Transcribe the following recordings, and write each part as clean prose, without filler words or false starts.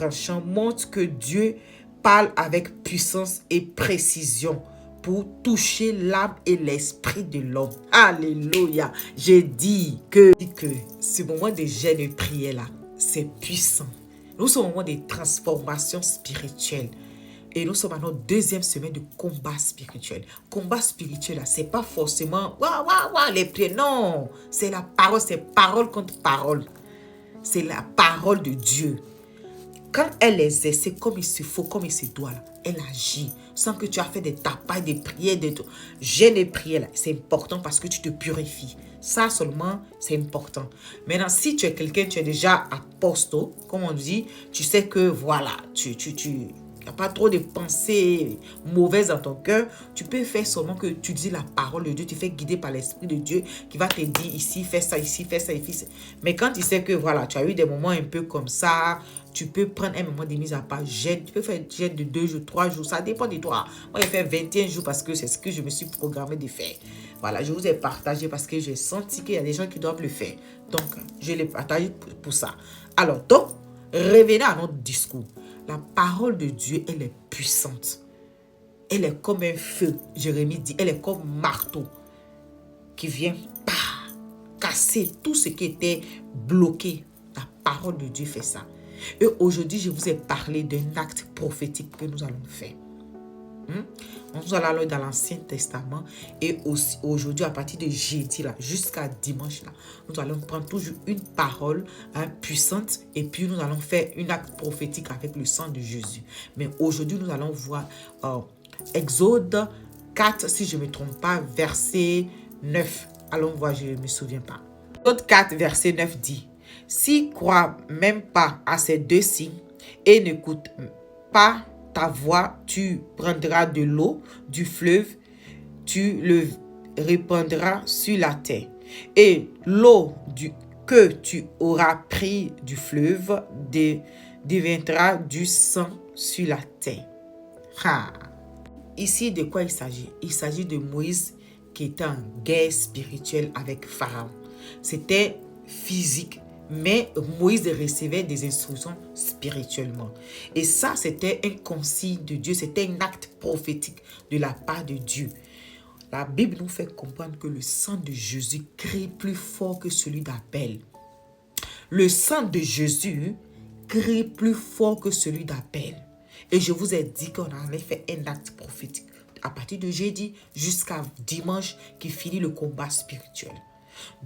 tranchant montre que Dieu parle avec puissance et précision pour toucher l'âme et l'esprit de l'homme. Alléluia. J'ai dit que ce moment de jeûne et prière là, c'est puissant. Nous sommes au moment de transformation spirituelle. Et nous sommes à notre deuxième semaine de combat spirituel. Combat spirituel, là, c'est pas forcément les prières. Non, c'est la parole, c'est parole contre parole. C'est la parole de Dieu. Quand elle exerce comme il se faut, comme il se doit, là, elle agit. Sans que tu as fait des tapailles, des prières, des jeûnes et prières. C'est important parce que tu te purifies. Ça seulement, c'est important. Maintenant, si tu es quelqu'un, tu es déjà aposto, comme on dit, tu sais que voilà, tu n'y a pas trop de pensées mauvaises dans ton cœur, tu peux faire seulement que tu dis la parole de Dieu, tu fais guider par l'Esprit de Dieu qui va te dire ici, fais ça, ici, fais ça, ici. Mais quand tu sais que voilà, tu as eu des moments un peu comme ça, tu peux prendre un moment de mise à part, jeûne, tu peux faire un jeûne de 2 jours, 3 jours, ça dépend de toi. Moi, j'ai fait 21 jours parce que c'est ce que je me suis programmé de faire. Voilà, je vous ai partagé parce que j'ai senti qu'il y a des gens qui doivent le faire. Donc, je l'ai partagé pour ça. Alors, donc, revenons à notre discours. La parole de Dieu, elle est puissante. Elle est comme un feu. Jérémie dit, elle est comme un marteau qui vient casser tout ce qui était bloqué. La parole de Dieu fait ça. Et aujourd'hui, je vous ai parlé d'un acte prophétique que nous allons faire. Nous allons aller dans l'Ancien Testament et aussi aujourd'hui à partir de jeudi là jusqu'à dimanche là, nous allons prendre toujours une parole puissante et puis nous allons faire un acte prophétique avec le sang de Jésus. Mais aujourd'hui nous allons voir Exode 4 si je ne me trompe pas verset 9. Allons voir, je ne me souviens pas. Exode 4 verset 9 dit: s'ils ne croient même pas à ces 2 signes et n'écoutent pas ta voix, tu prendras de l'eau du fleuve, tu le répandras sur la terre. Et l'eau que tu auras pris du fleuve deviendra du sang sur la terre. Ici, de quoi il s'agit? Il s'agit de Moïse qui était en guerre spirituelle avec Pharaon. C'était physique. Mais Moïse recevait des instructions spirituellement. Et ça, c'était un consigne de Dieu. C'était un acte prophétique de la part de Dieu. La Bible nous fait comprendre que le sang de Jésus crie plus fort que celui d'Abel. Le sang de Jésus crie plus fort que celui d'Abel. Et je vous ai dit qu'on allait faire un acte prophétique à partir de jeudi jusqu'à dimanche qui finit le combat spirituel.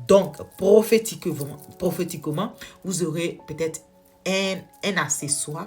Donc, prophétiquement, vous aurez peut-être un accessoire